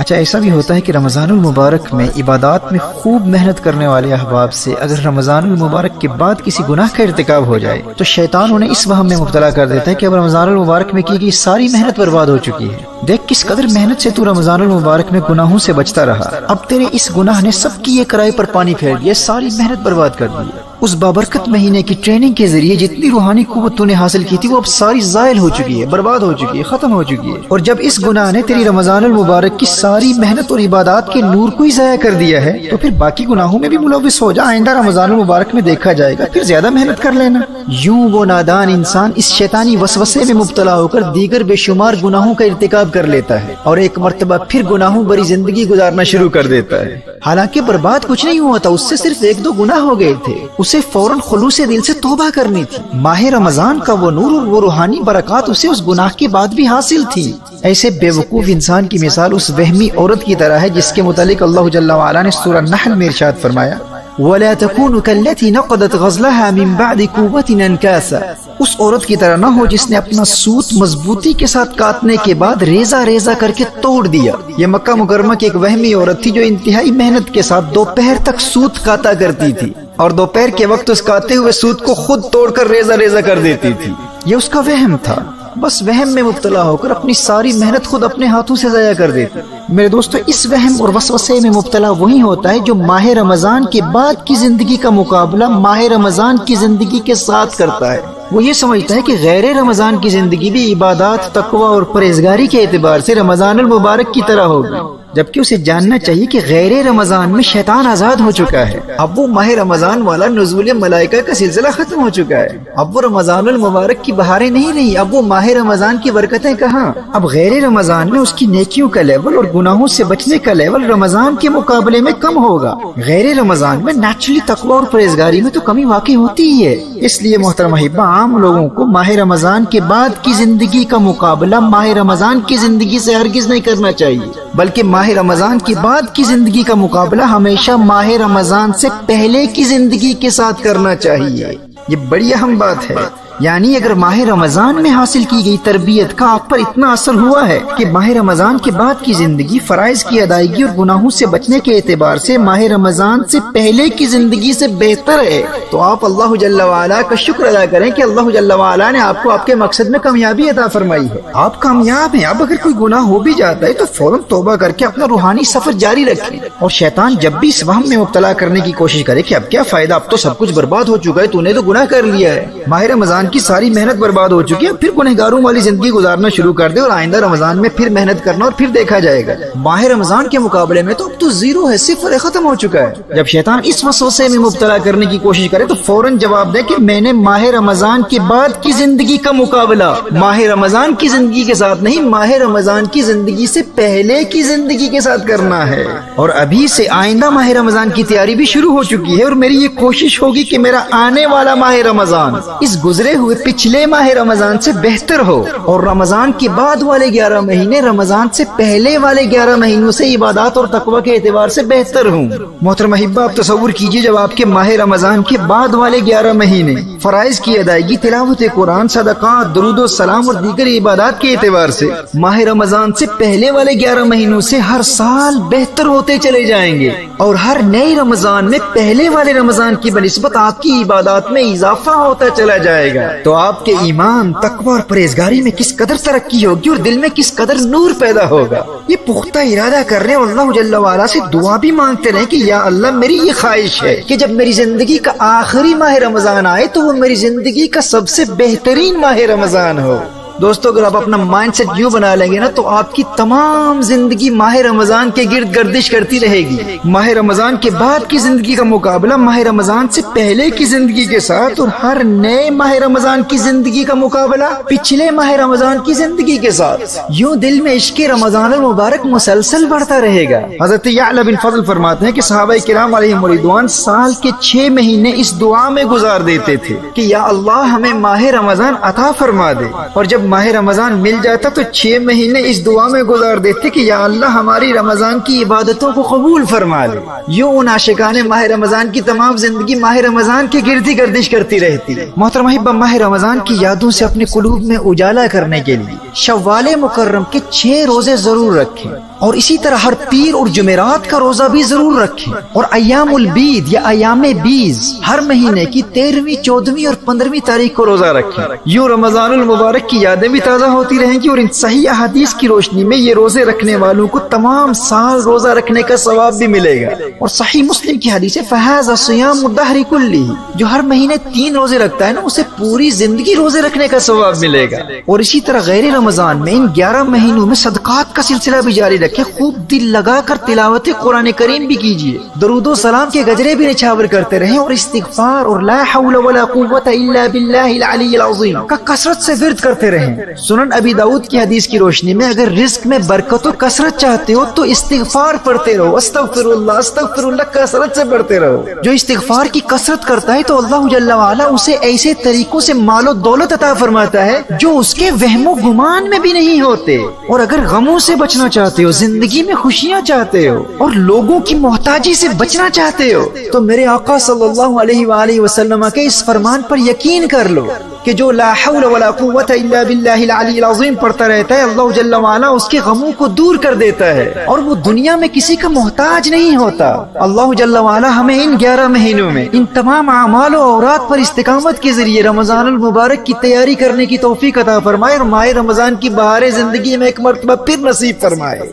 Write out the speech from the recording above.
اچھا ایسا بھی ہوتا ہے کہ رمضان المبارک میں عبادات میں خوب محنت کرنے والے احباب سے اگر رمضان المبارک کے بعد کسی گناہ کا ارتکاب ہو جائے تو شیطان انہیں اس وہم میں مبتلا کر دیتا ہے کہ اب رمضان المبارک میں کی گئی ساری محنت برباد ہو چکی ہے، دیکھ کس قدر محنت سے تو رمضان المبارک میں گناہوں سے بچتا رہا، اب تیرے اس گناہ نے سب کی یہ کرائے پر پانی پھیر دیا، ساری محنت برباد کر دی۔ اس بابرکت مہینے کی ٹریننگ کے ذریعے جتنی روحانی قوت تو نے حاصل کی تھی وہ اب ساری زائل ہو چکی ہے، برباد ہو چکی ہے، ختم ہو چکی ہے۔ اور جب اس گناہ نے تیری رمضان المبارک کی ساری محنت اور عبادات کے نور کو ہی ضائع کر دیا ہے تو پھر باقی گناہوں میں بھی ملوث ہو جا، آئندہ رمضان المبارک میں دیکھا جائے گا، پھر زیادہ محنت کر لینا۔ یوں وہ نادان انسان اس شیطانی وسوسے میں مبتلا ہو کر دیگر بے شمار گناہوں کا ارتکاب کر لیتا ہے اور ایک مرتبہ پھر گناہوں بری زندگی گزارنا شروع کر دیتا ہے۔ حالانکہ برباد کچھ نہیں ہوا تھا، اس سے صرف ایک دو گناہ ہو گئے تھے، اسے فوراً خلوص دل سے توبہ کرنی تھی۔ ماہ رمضان کا وہ نور اور وہ روحانی برکات اسے اس گناہ کے بعد بھی حاصل تھی۔ ایسے بے وقوف انسان کی مثال اس وہمی عورت کی طرح ہے جس کے متعلق اللہ جل وعلا نے سورہ النحل میں ارشاد فرمایا وَلَا تَكُونُ كَالَّتِي نَقَضَتْ غَزْلَهَا مِن بَعْدِ قُوَّةٍ أَنْكَاثًا، اس عورت کی طرح نہ ہو جس نے اپنا سوت مضبوطی کے ساتھ کاٹنے کے بعد ریزہ ریزہ کر کے توڑ دیا۔ یہ مکہ مکرمہ کی ایک وہمی عورت تھی جو انتہائی محنت کے ساتھ دوپہر تک سوت کاتا کرتی تھی اور دوپہر کے وقت اس کاتے ہوئے سوت کو خود توڑ کر ریزہ ریزہ کر دیتی تھی۔ یہ اس کا وہم تھا، بس وہم میں مبتلا ہو کر اپنی ساری محنت خود اپنے ہاتھوں سے ضائع کر دیتی۔ میرے دوستو، اس وہم اور وسوسے میں مبتلا وہی ہوتا ہے جو ماہ رمضان کے بعد کی زندگی کا مقابلہ ماہ رمضان کی زندگی کے ساتھ کرتا ہے۔ وہ یہ سمجھتا ہے کہ غیر رمضان کی زندگی بھی عبادات، تقوی اور پرہیزگاری کے اعتبار سے رمضان المبارک کی طرح ہوگی، جبکہ اسے جاننا چاہیے کہ غیر رمضان میں شیطان آزاد ہو چکا ہے۔ اب وہ ماہ رمضان والا نزول ملائکہ کا سلسلہ ختم ہو چکا ہے، اب وہ رمضان المبارک کی بہاریں نہیں رہی، اب وہ ماہ رمضان کی برکتیں کہاں۔ اب غیر رمضان میں اس کی نیکیوں کا لیول اور گناہوں سے بچنے کا لیول رمضان کے مقابلے میں کم ہوگا۔ غیر رمضان میں نیچرلی تقوی اور پرہیزگاری میں تو کمی واقع ہوتی ہی ہے۔ اس لیے محترم احبہ، عام لوگوں کو ماہ رمضان کے بعد کی زندگی کا مقابلہ ماہ رمضان کی زندگی سے ہرگز نہیں کرنا چاہیے، بلکہ ماہ رمضان کی بعد کی زندگی کا مقابلہ ہمیشہ ماہ رمضان سے پہلے کی زندگی کے ساتھ کرنا چاہیے۔ یہ بڑی اہم بات ہے۔ یعنی اگر ماہ رمضان میں حاصل کی گئی تربیت کا آپ پر اتنا اثر ہوا ہے کہ ماہ رمضان کے بعد کی زندگی فرائض کی ادائیگی اور گناہوں سے بچنے کے اعتبار سے ماہ رمضان سے پہلے کی زندگی سے بہتر ہے، تو آپ اللہ جل وعلا کا شکر ادا کریں کہ اللہ جل وعلا نے آپ کو آپ کے مقصد میں کامیابی عطا فرمائی ہے، آپ کامیاب ہیں۔ اب اگر کوئی گناہ ہو بھی جاتا ہے تو فوراً توبہ کر کے اپنا روحانی سفر جاری رکھیں، اور شیطان جب بھی اس وہم میں مبتلا کرنے کی کوشش کرے کہ اب کیا فائدہ، اب تو سب کچھ برباد ہو چکا ہے، تو نے تو گناہ کر لیا ہے، ماہ رمضان کی ساری محنت برباد ہو چکی ہے، پھر گنہگاروں والی زندگی گزارنا شروع کر دے اور آئندہ رمضان میں پھر محنت کرنا اور پھر دیکھا جائے گا۔ ماہ رمضان کے مقابلے میں تو اب تو زیرو ہے، صفر ہے، ختم ہو چکا ہے۔ جب شیطان اس وسوسے میں مبتلا کرنے کی کوشش کرے تو فوراً جواب دے کہ میں نے ماہ رمضان کے بعد کی زندگی کا مقابلہ ماہ رمضان کی زندگی کے ساتھ نہیں، ماہ رمضان کی زندگی سے پہلے کی زندگی کے ساتھ کرنا ہے، اور ابھی سے آئندہ ماہ رمضان کی تیاری بھی شروع ہو چکی ہے، اور میری یہ کوشش ہوگی کہ میرا آنے والا ماہ رمضان اس گزرے ہوئے پچھلے ماہ رمضان سے بہتر ہو، اور رمضان کے بعد والے 11 مہینے رمضان سے پہلے والے 11 مہینوں سے عبادات اور تقوی کے اعتبار سے بہتر ہوں۔ محترم احبہ، آپ تصور کیجئے جب آپ کے ماہ رمضان کے بعد والے 11 مہینے فرائض کی ادائیگی، تلاوت قرآن، صدقات، درود و سلام اور دیگر عبادات کے اعتبار سے ماہ رمضان سے پہلے والے 11 مہینوں سے ہر سال بہتر ہوتے چلے جائیں گے، اور ہر نئے رمضان میں پہلے والے رمضان کی بنسبت آپ کی عبادات میں اضافہ ہوتا چلا جائے گا، تو آپ کے ایمان، تقوی اور پرہیزگاری میں کس قدر ترقی ہوگی اور دل میں کس قدر نور پیدا ہوگا۔ یہ پختہ ارادہ کر رہے اور اللہ جل وعلا سے دعا بھی مانگتے رہے کہ یا اللہ، میری یہ خواہش ہے کہ جب میری زندگی کا آخری ماہ رمضان آئے تو وہ میری زندگی کا سب سے بہترین ماہ رمضان ہو۔ دوستو، اگر آپ اپنا مائنڈ سیٹ یوں بنا لیں گے نا تو آپ کی تمام زندگی ماہ رمضان کے گرد گردش کرتی رہے گی۔ ماہ رمضان کے بعد کی زندگی کا مقابلہ ماہ رمضان سے پہلے کی زندگی کے ساتھ، اور ہر نئے ماہ رمضان کی زندگی کا مقابلہ پچھلے ماہ رمضان کی زندگی کے ساتھ، یوں دل میں عشق رمضان المبارک مسلسل بڑھتا رہے گا۔ حضرت یعلا بن فضل فرماتے ہیں کہ صحابہ کرام علیہم رضوان سال کے 6 مہینے اس دعا میں گزار دیتے تھے کہ یا اللہ، ہمیں ماہ رمضان عطا فرما دے، اور جب ماہ رمضان مل جاتا تو 6 مہینے اس دعا میں گزار دیتے کہ یا اللہ، ہماری رمضان کی عبادتوں کو قبول فرما لے۔ یوں ان عاشقان ماہ رمضان کی تمام زندگی ماہ رمضان کے گرد ہی گردش کرتی رہتی ہے۔ محترم احبہ، ماہ رمضان کی یادوں سے اپنے قلوب میں اجالا کرنے کے لیے شوال مکرم کے 6 روزے ضرور رکھیں۔ اور اسی طرح ہر پیر اور جمعرات کا روزہ بھی ضرور رکھیں، اور ایام البید یا ایام بیز ہر مہینے کی 13ویں، 14ویں اور 15ویں تاریخ کو روزہ رکھیں۔ یوں رمضان المبارک کی یادیں بھی تازہ ہوتی رہیں گی، اور ان صحیح احادیث کی روشنی میں یہ روزے رکھنے والوں کو تمام سال روزہ رکھنے کا ثواب بھی ملے گا۔ اور صحیح مسلم کی حدیث ہے فَهَذَا صِيَامُ الدَّهْرِ كُلِّهِ، جو ہر مہینے 3 روزے رکھتا ہے نا اسے پوری زندگی روزے رکھنے کا ثواب ملے گا۔ اور اسی طرح غیر رمضان میں ان 11 مہینوں میں صدقات کا سلسلہ بھی جاری رکھیں، خوب دل لگا کر تلاوت قرآن کریم بھی کیجیے، درود و سلام کے گجرے بھی نچھاور کرتے رہیں، اور استغفار اور لا حول ولا قوت الا باللہ العلی العظیم کا کثرت سے ورد کرتے رہیں۔ سنن ابی داؤد کی حدیث کی روشنی میں اگر رزق میں برکت و کثرت چاہتے ہو تو استغفار پڑھتے رہو، استغفر اللہ کثرت سے پڑھتے رہو۔ جو استغفار کی کثرت کرتا ہے تو اللہ جل وعلا اسے ایسے طریقوں سے مال و دولت عطا فرماتا ہے جو اس کے وہم و گمان میں بھی نہیں ہوتے۔ اور اگر غموں سے بچنا چاہتے ہو، زندگی میں خوشیاں چاہتے ہو، اور لوگوں کی محتاجی سے بچنا چاہتے ہو، تو میرے آقا صلی اللہ علیہ وآلہ وسلم کے اس فرمان پر یقین کر لو کہ جو لا حول ولا قوت الا باللہ العلی العظیم پڑھتا رہتا ہے، اللہ جل وعلا اس کے غموں کو دور کر دیتا ہے، اور وہ دنیا میں کسی کا محتاج نہیں ہوتا۔ اللہ جل وعلا ہمیں ان 11 مہینوں میں ان تمام اعمال و اوراد پر استقامت کے ذریعے رمضان المبارک کی تیاری کرنے کی توفیق عطا فرمائے، اور ماہ رمضان کی بہار زندگی میں ایک مرتبہ پھر نصیب فرمائے۔